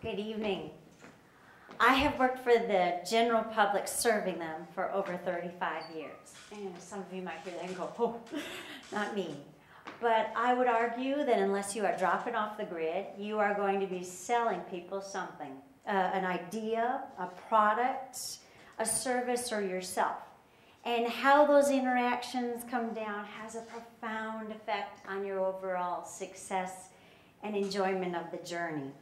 Good evening. I have worked for the general public serving them for over 35 years. And some of you might hear that and go, oh, not me. But I would argue that unless you are dropping off the grid, you are going to be selling people something, an idea, a product, a service, or yourself. And how those interactions come down has a profound effect on your overall success and enjoyment of the journey.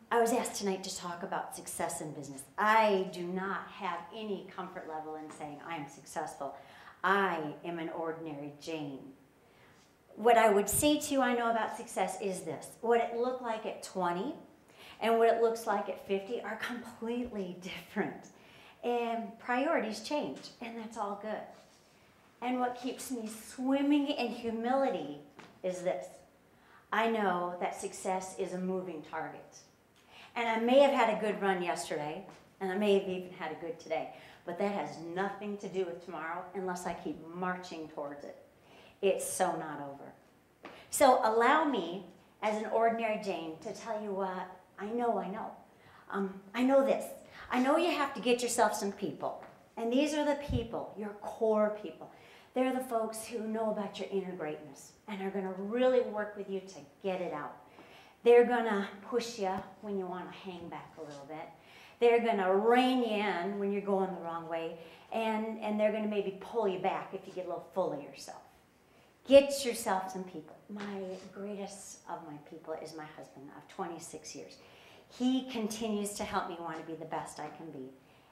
I was asked tonight to talk about success in business. I do not have any comfort level in saying I am successful. I am an ordinary Jane. What I would say to you I know about success is this. What it looked like at 20 and what it looks like at 50 are completely different. And priorities change, and that's all good. And what keeps me swimming in humility is this. I know that success is a moving target. And I may have had a good run yesterday, and I may have even had a good today, but that has nothing to do with tomorrow unless I keep marching towards it. It's so not over. So allow me, as an ordinary Jane, to tell you what I know. I know this. I know you have to get yourself some people. And these are the people, your core people. They're the folks who know about your inner greatness and are going to really work with you to get it out. They're going to push you when you want to hang back a little bit. They're going to rein you in when you're going the wrong way. And they're going to maybe pull you back if you get a little full of yourself. Get yourself some people. My greatest of my people is my husband of 26 years. He continues to help me want to be the best I can be.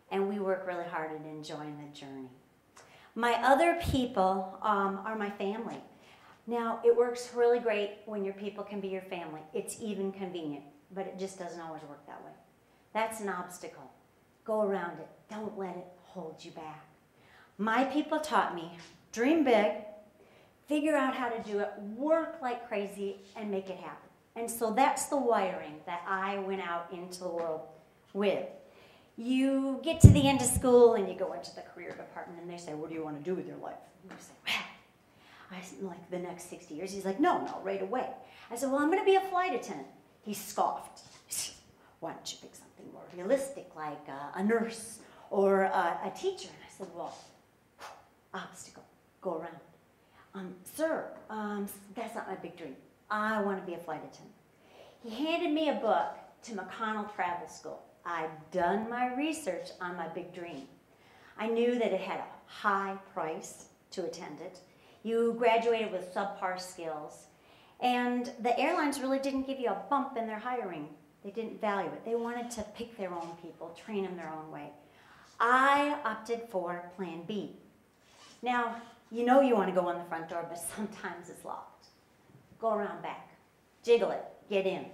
And we work really hard at enjoying the journey. My other people are my family. Now, it works really great when your people can be your family. It's even convenient, but it just doesn't always work that way. That's an obstacle. Go around it. Don't let it hold you back. My people taught me, dream big, figure out how to do it, work like crazy, and make it happen. And so that's the wiring that I went out into the world with. You get to the end of school and you go into the career department and they say, what do you want to do with your life? And you say, well, I said, like the next 60 years. He's like, no, right away. I said, well, I'm going to be a flight attendant. He scoffed. Why don't you pick something more realistic, like a nurse or a teacher? And I said, well, obstacle, go around. Sir, that's not my big dream. I want to be a flight attendant. He handed me a book to McConnell Travel School. I'd done my research on my big dream. I knew that it had a high price to attend it. You graduated with subpar skills. And the airlines really didn't give you a bump in their hiring. They didn't value it. They wanted to pick their own people, train them their own way. I opted for Plan B. Now, you know you want to go in the front door, but sometimes it's locked. Go around back. Jiggle it. Get in.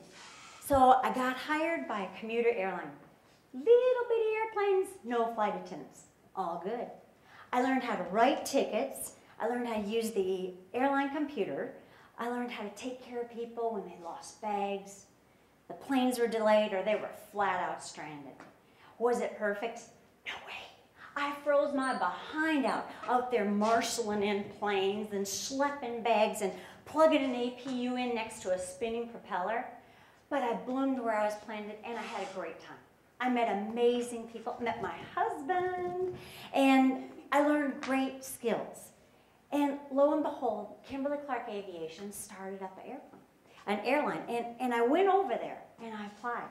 So I got hired by a commuter airline. Little bitty airplanes, no flight attendants. All good. I learned how to write tickets. I learned how to use the airline computer. I learned how to take care of people when they lost bags, the planes were delayed, or they were flat out stranded. Was it perfect? No way. I froze my behind out there marshaling in planes and schlepping bags and plugging an APU in next to a spinning propeller. But I bloomed where I was planted, and I had a great time. I met amazing people, met my husband, and I learned great skills. And lo and behold, Kimberly-Clark Aviation started up an airline. And I went over there, and I applied.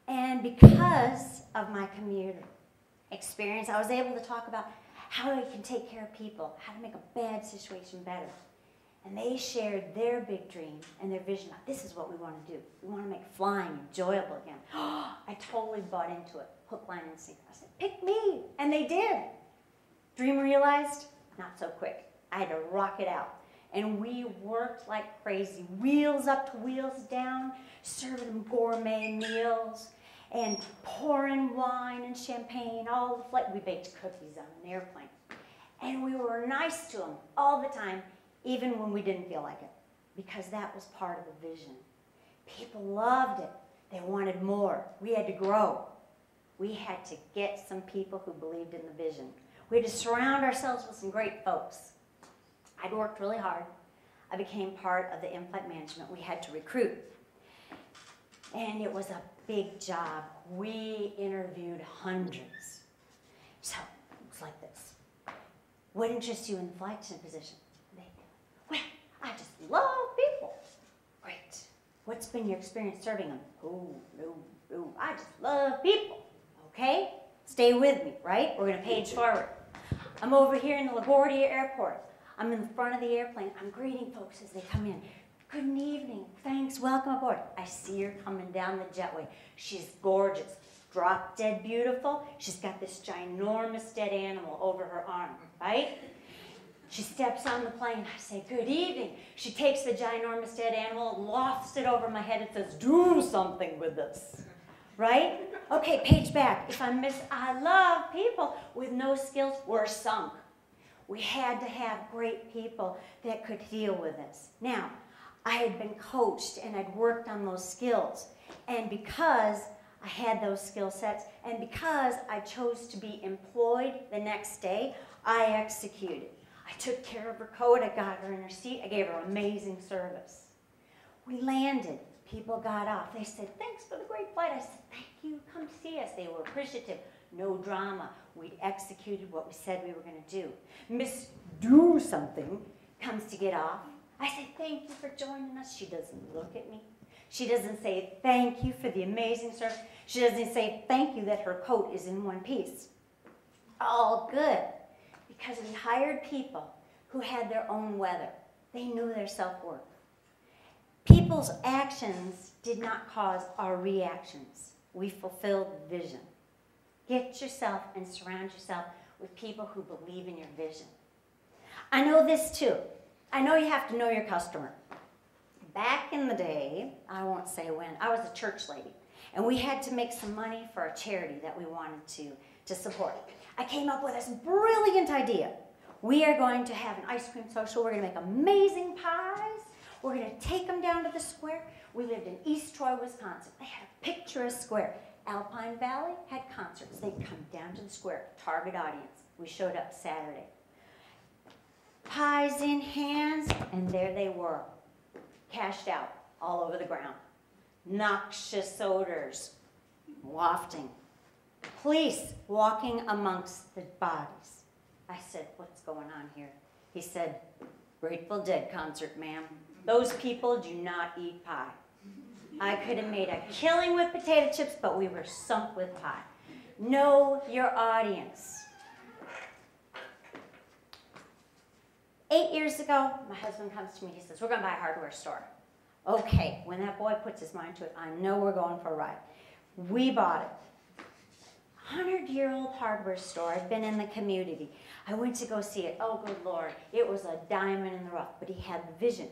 And because of my commuter experience, I was able to talk about how I can take care of people, how to make a bad situation better. And they shared their big dream and their vision. This is what we want to do. We want to make flying enjoyable again. I totally bought into it, hook, line, and sinker. I said, pick me. And they did. Dream realized? Not so quick. I had to rock it out. And we worked like crazy. Wheels up to wheels down, serving them gourmet meals, and pouring wine and champagne all the flight. We baked cookies on an airplane. And we were nice to them all the time, even when we didn't feel like it, because that was part of the vision. People loved it. They wanted more. We had to grow. We had to get some people who believed in the vision. We had to surround ourselves with some great folks. I'd worked really hard. I became part of the in-flight management. We had to recruit. And it was a big job. We interviewed hundreds. So it's like this. What interests you in the flight attendant position? Well, I just love people. Great. What's been your experience serving them? Oh, I just love people. Okay? Stay with me, right? We're going to page forward. I'm over here in the LaGuardia Airport. I'm in the front of the airplane. I'm greeting folks as they come in. Good evening. Thanks. Welcome aboard. I see her coming down the jetway. She's gorgeous. Drop dead beautiful. She's got this ginormous dead animal over her arm, right? She steps on the plane. I say, good evening. She takes the ginormous dead animal, lofts it over my head, and says, do something with this, right? Okay, page back. If I love people with no skills, we're sunk. We had to have great people that could deal with this. Now, I had been coached and I'd worked on those skills. And because I had those skill sets and because I chose to be employed the next day, I executed. I took care of her coat, I got her in her seat, I gave her amazing service. We landed. People got off. They said, thanks for the great flight. I said, thank you, come see us. They were appreciative. No drama. We'd executed what we said we were going to do. Miss Do Something comes to get off. I say, thank you for joining us. She doesn't look at me. She doesn't say thank you for the amazing service. She doesn't say thank you that her coat is in one piece. All good. Because we hired people who had their own weather. They knew their self-worth. People's actions did not cause our reactions. We fulfilled the vision. Get yourself and surround yourself with people who believe in your vision. I know this too. I know you have to know your customer. Back in the day, I won't say when, I was a church lady, and we had to make some money for a charity that we wanted to support. I came up with this brilliant idea. We are going to have an ice cream social. We're going to make amazing pies. We're going to take them down to the square. We lived in East Troy, Wisconsin. They had a picturesque square. Alpine Valley had concerts. They'd come down to the square, target audience. We showed up Saturday. Pies in hands, and there they were, cashed out all over the ground. Noxious odors wafting. Police walking amongst the bodies. I said, what's going on here? He said, Grateful Dead concert, ma'am. Those people do not eat pie. I could have made a killing with potato chips, but we were sunk with pie. Know your audience. 8 years ago, my husband comes to me. He says, we're going to buy a hardware store. Okay, when that boy puts his mind to it, I know we're going for a ride. We bought it. 100-year-old hardware store. I'd been in the community. I went to go see it. Oh, good Lord. It was a diamond in the rough, but he had the vision.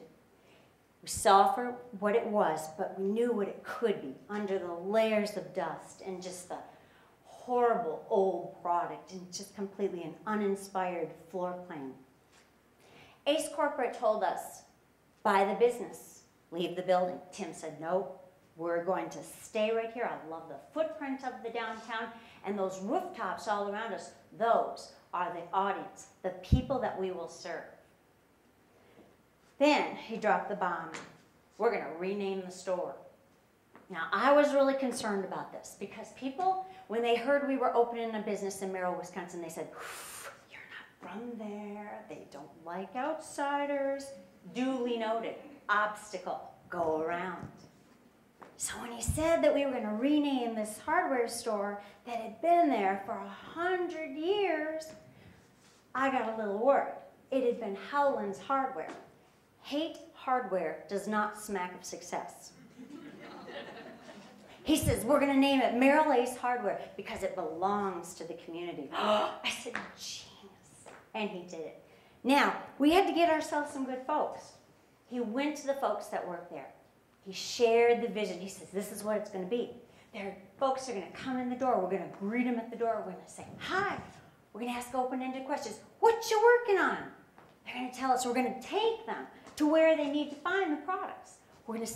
We saw for what it was, but we knew what it could be under the layers of dust and just the horrible old product and just completely an uninspired floor plan. Ace Corporate told us, buy the business, leave the building. Tim said, no, we're going to stay right here. I love the footprint of the downtown and those rooftops all around us. Those are the audience, the people that we will serve. Then he dropped the bomb. We're going to rename the store. Now, I was really concerned about this because people, when they heard we were opening a business in Merrill, Wisconsin, they said, you're not from there. They don't like outsiders. Duly noted. Obstacle. Go around. So when he said that we were going to rename this hardware store that had been there for 100 years, I got a little worried. It had been Howland's Hardware. Haight hardware does not smack of success. He says, we're going to name it Merrill Ace Hardware because it belongs to the community. I said, genius. And he did it. Now, we had to get ourselves some good folks. He went to the folks that worked there. He shared the vision. He says, this is what it's going to be. There, folks are going to come in the door. We're going to greet them at the door. We're going to say, hi. We're going to ask open-ended questions. What you working on? They're going to tell us. We're going to take them to where they need to find the products. We're going to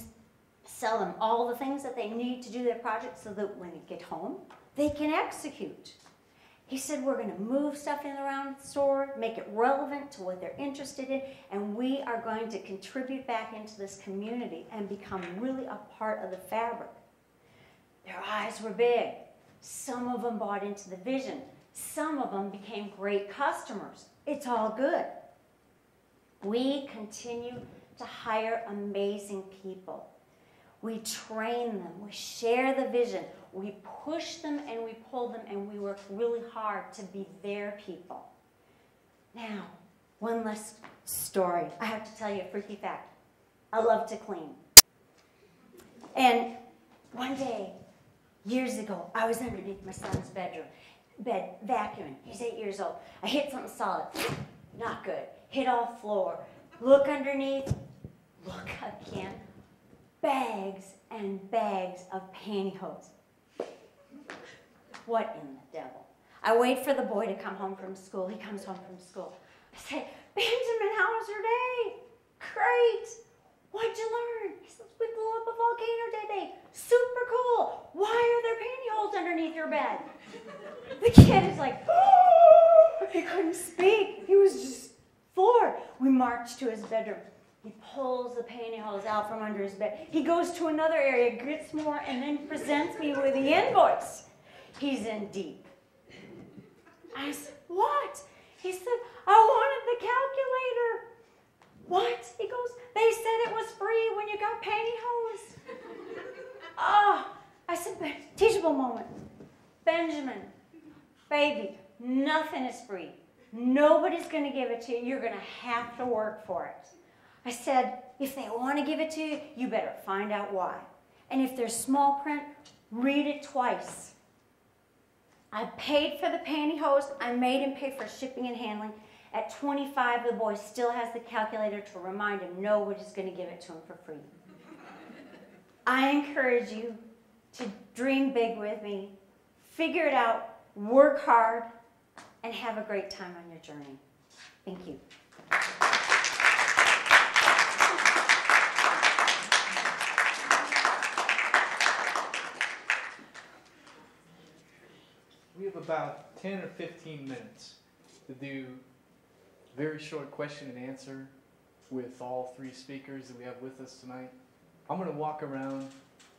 sell them all the things that they need to do their project so that when they get home, they can execute. He said, we're going to move stuff in around the store, make it relevant to what they're interested in, and we are going to contribute back into this community and become really a part of the fabric. Their eyes were big. Some of them bought into the vision. Some of them became great customers. It's all good. We continue to hire amazing people. We train them. We share the vision. We push them and we pull them, and we work really hard to be their people. Now, one last story. I have to tell you a freaky fact. I love to clean. And one day, years ago, I was underneath my son's bed vacuuming. He's 8 years old. I hit something solid. Not good. Hit all floor. Look underneath. Look again. Bags and bags of pantyhose. What in the devil? I wait for the boy to come home from school. He comes home from school. I say, Benjamin, how was your day? Great. What'd you learn? He says, we blew up a volcano today. Super cool. Why are there pantyhose underneath your bed? The kid is like, oh! He couldn't speak. He was just floored. We marched to his bedroom. He pulls the pantyhose out from under his bed. He goes to another area, gets more, and then presents me with the invoice. He's in deep. I said, what? He said, I wanted the calculator. What? He goes, they said it was free when you got pantyhose. I said, teachable moment. Benjamin, baby, nothing is free. Nobody's going to give it to you. You're going to have to work for it. I said, if they want to give it to you, you better find out why. And if there's small print, read it twice. I paid for the pantyhose. I made him pay for shipping and handling. At 25, the boy still has the calculator to remind him nobody's going to give it to him for free. I encourage you to dream big with me, figure it out, work hard, and have a great time on your journey. Thank you. We have about 10 or 15 minutes to do a very short question and answer with all three speakers that we have with us tonight. I'm going to walk around,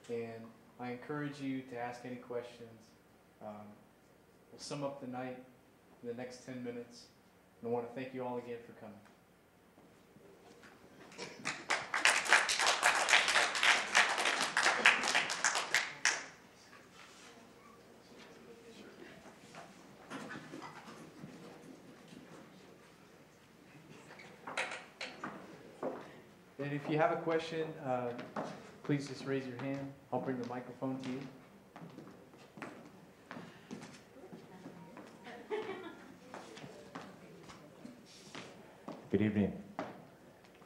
and I encourage you to ask any questions. We'll sum up the night in the next 10 minutes. And I want to thank you all again for coming. And if you have a question, please just raise your hand. I'll bring the microphone to you. Good evening.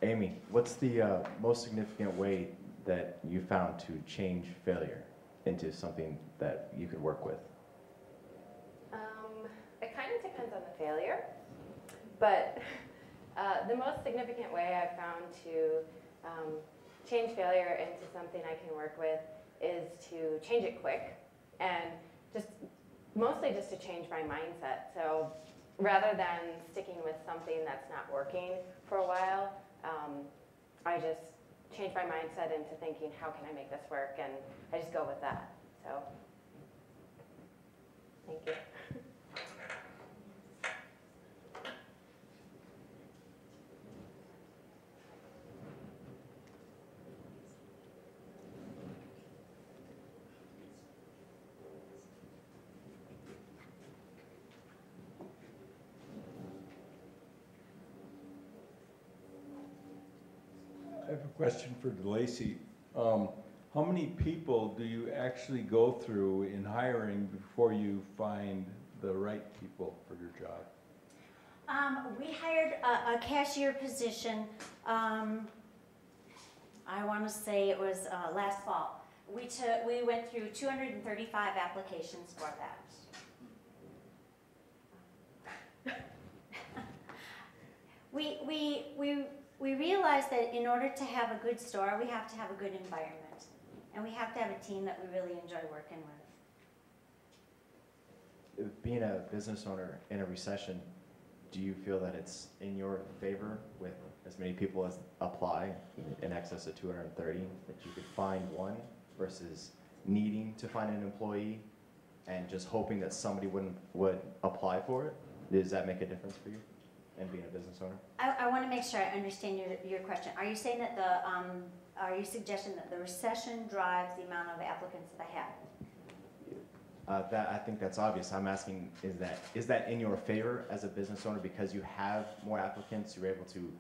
Amy, what's the most significant way that you found to change failure into something that you could work with? It kind of depends on the failure, but the most significant way I've found to change failure into something I can work with is to change it quick, and mostly just to change my mindset. So rather than sticking with something that's not working for a while, I just change my mindset into thinking, how can I make this work? And I just go with that. So, thank you. I have a question for DeLacy. How many people do you actually go through in hiring before you find the right people for your job? We hired a cashier position, I want to say it was last fall. We went through 235 applications for that. We realized that in order to have a good store, we have to have a good environment. And we have to have a team that we really enjoy working with. Being a business owner in a recession, do you feel that it's in your favor with as many people as apply, in excess of 230, that you could find one versus needing to find an employee and just hoping that somebody would apply for it? Does that make a difference for you in being a business owner? I want to make sure I understand your question. Are you saying that are you suggesting that the recession drives the amount of applicants that I have? I think that's obvious. I'm asking, is that in your favor as a business owner because you have more applicants, you're able to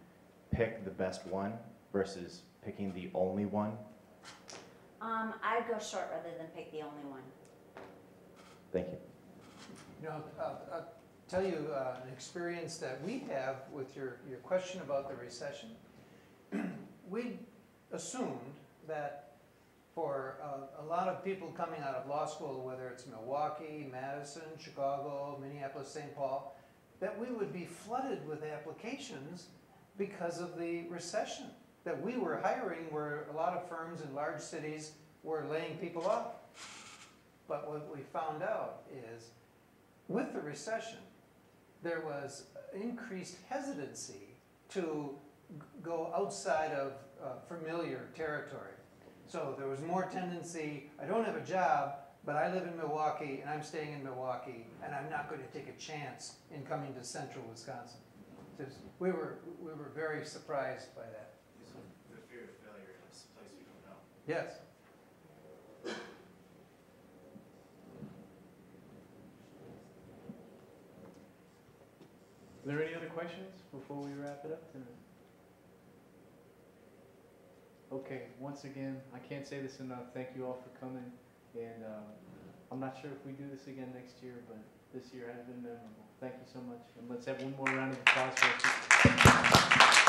pick the best one versus picking the only one? I'd go short rather than pick the only one. Thank you. You know, I'll tell you an experience that we have with your question about the recession. We assumed that for a lot of people coming out of law school, whether it's Milwaukee, Madison, Chicago, Minneapolis, St. Paul, that we would be flooded with applications because of the recession. That we were hiring where a lot of firms in large cities were laying people off. But what we found out is, with the recession, there was increased hesitancy to go outside of familiar territory. So there was more tendency, I don't have a job, but I live in Milwaukee and I'm staying in Milwaukee and I'm not going to take a chance in coming to central Wisconsin. We were very surprised by that. The fear of failure in a place you don't know. Yes. Are there any other questions before we wrap it up tonight? Okay, once again, I can't say this enough. Thank you all for coming. And I'm not sure if we do this again next year, but this year has been memorable. Thank you so much. And let's have one more round of applause for us.